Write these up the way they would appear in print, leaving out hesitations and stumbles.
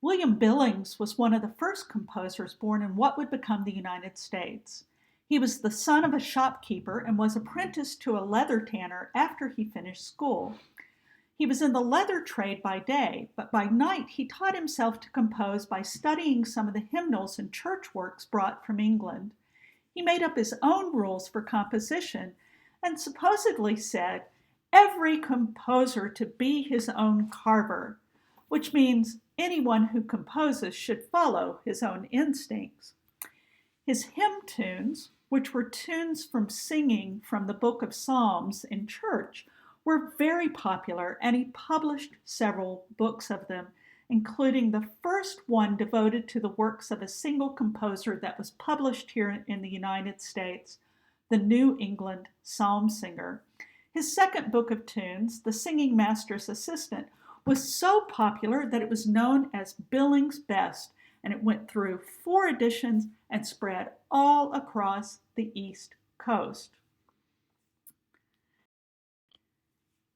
William Billings was one of the first composers born in what would become the United States. He was the son of a shopkeeper and was apprenticed to a leather tanner after he finished school. He was in the leather trade by day, but by night he taught himself to compose by studying some of the hymnals and church works brought from England. He made up his own rules for composition and supposedly said, "Every composer to be his own carver," which means anyone who composes should follow his own instincts. His hymn tunes, which were tunes from singing from the Book of Psalms in church, were very popular, and he published several books of them, including the first one devoted to the works of a single composer that was published here in the United States, the New England Psalm Singer. His second book of tunes, The Singing Master's Assistant, was so popular that it was known as Billings' Best, and it went through 4 editions and spread all across the East Coast.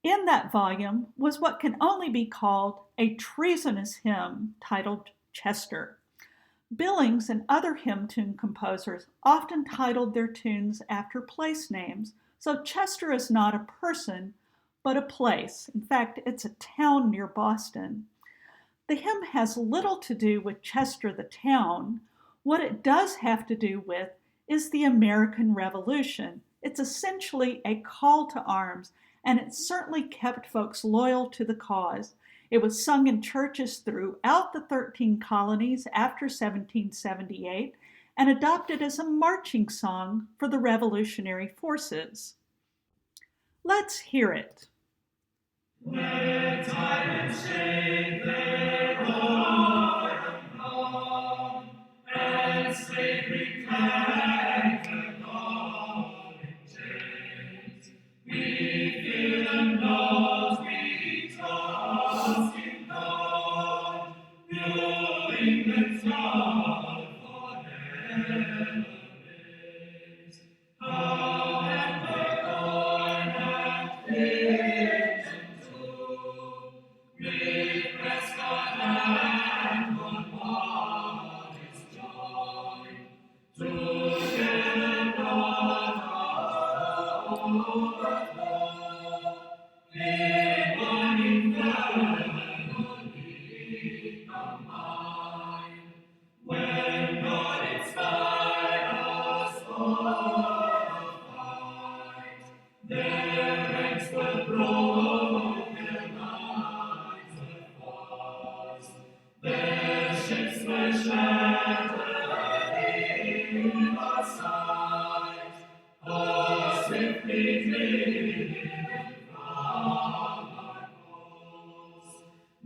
In that volume was what can only be called a treasonous hymn titled Chester. Billings and other hymn tune composers often titled their tunes after place names, so Chester is not a person, but a place. In fact, it's a town near Boston. The hymn has little to do with Chester the town. What it does have to do with is the American Revolution. It's essentially a call to arms, and it certainly kept folks loyal to the cause. It was sung in churches throughout the 13 colonies after 1778 and adopted as a marching song for the Revolutionary forces. Let's hear it. Let tyrants shake their iron arm, and slavery clank the galling chains. We fear them not, we trust in God, New England's God forever reigns. However corn and figs with Prescott and one modest joy, together brought overflow, in one family combined. When God inspired us for the fight, their ranks were broken, their lines were paused, their ships were shattered in our sight, or swiftly driven from our coast.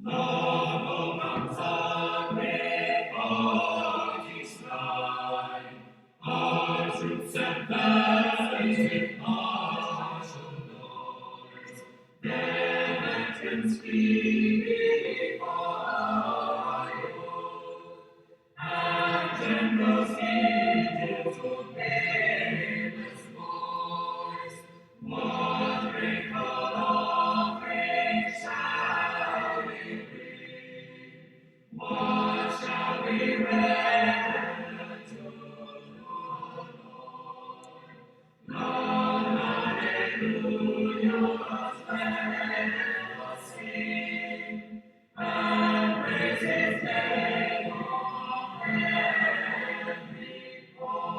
The hope comes on with mighty stride, our troops advance with martial noise, their veterans flee before our yoke, and generals give to fearless voice. What grateful offering shall we bring? What shall we render to the Lord? Lord, hallelujah, let us sing, and praise his name on every point.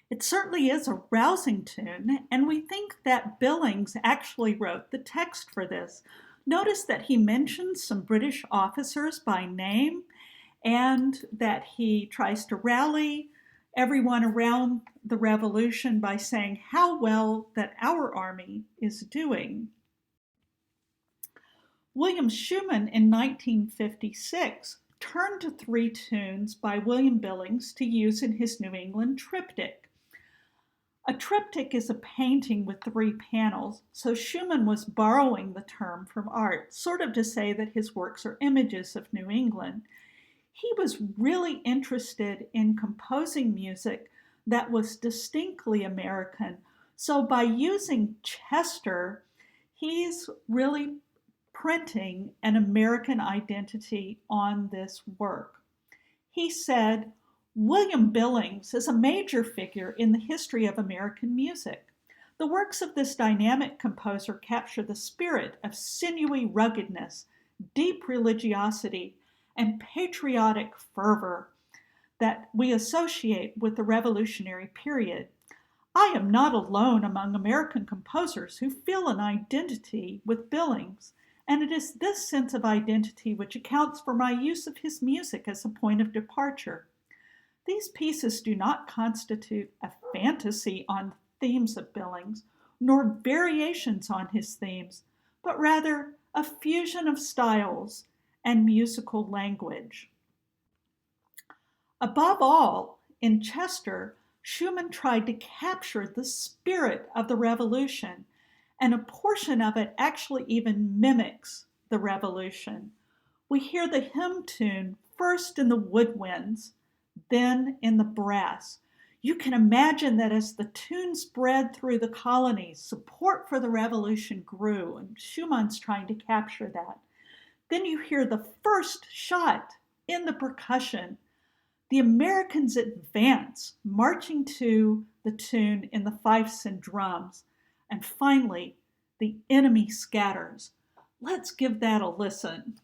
It certainly is a rousing tune, and we think that Billings actually wrote the text for this. Notice that he mentions some British officers by name and that he tries to rally everyone around the revolution by saying how well that our army is doing. William Schumann in 1956 turned to 3 tunes by William Billings to use in his New England triptych. A triptych is a painting with 3 panels, so Schumann was borrowing the term from art, sort of to say that his works are images of New England. He was really interested in composing music that was distinctly American, so by using Chester, he's really imprinting an American identity on this work. He said, William Billings is a major figure in the history of American music. The works of this dynamic composer capture the spirit of sinewy ruggedness, deep religiosity, and patriotic fervor that we associate with the Revolutionary period. I am not alone among American composers who feel an identity with Billings, and it is this sense of identity which accounts for my use of his music as a point of departure. These pieces do not constitute a fantasy on themes of Billings, nor variations on his themes, but rather a fusion of styles and musical language. Above all, in Chester, Schumann tried to capture the spirit of the Revolution, and a portion of it actually even mimics the Revolution. We hear the hymn tune first in the woodwinds, then in the brass. You can imagine that as the tune spread through the colonies, support for the Revolution grew, and Schumann's trying to capture that. Then you hear the first shot in the percussion. The Americans advance, marching to the tune in the fifes and drums. And finally, the enemy scatters. Let's give that a listen.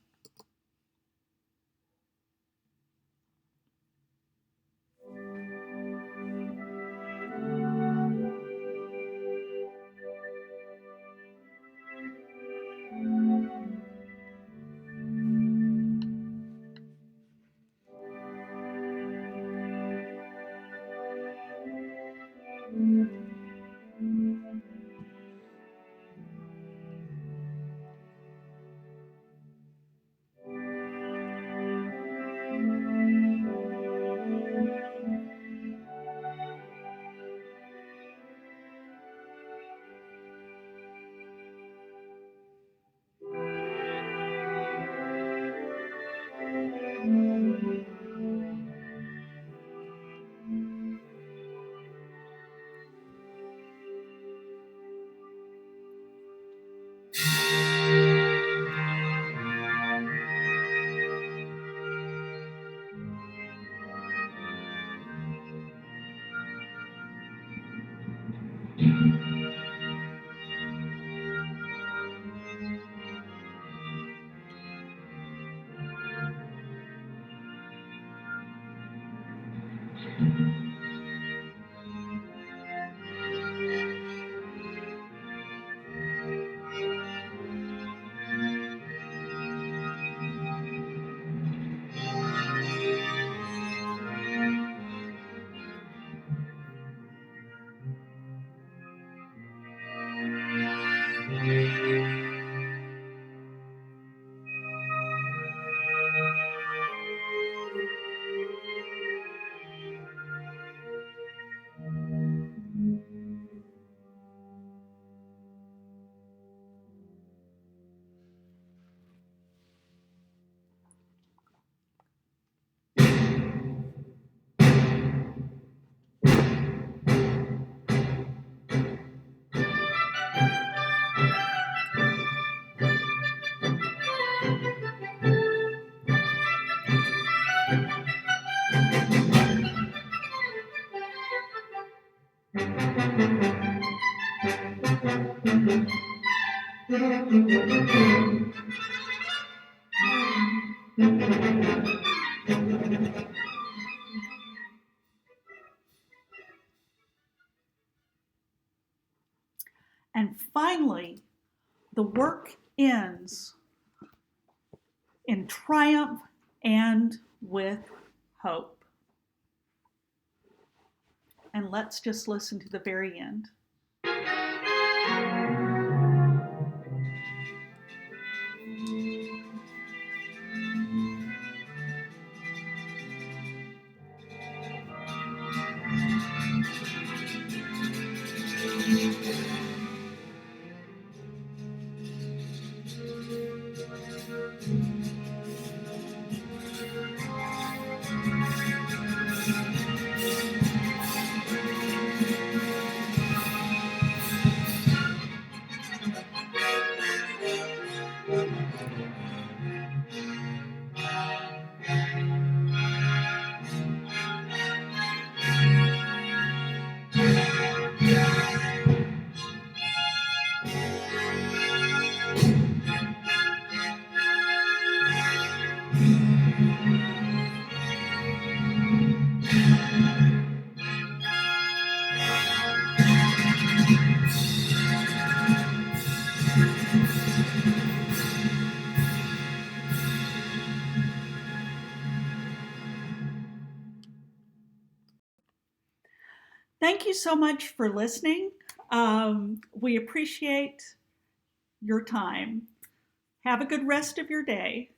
And finally, the work ends in triumph and with hope. And let's just listen to the very end. Thank you so much for listening. We appreciate your time. Have a good rest of your day.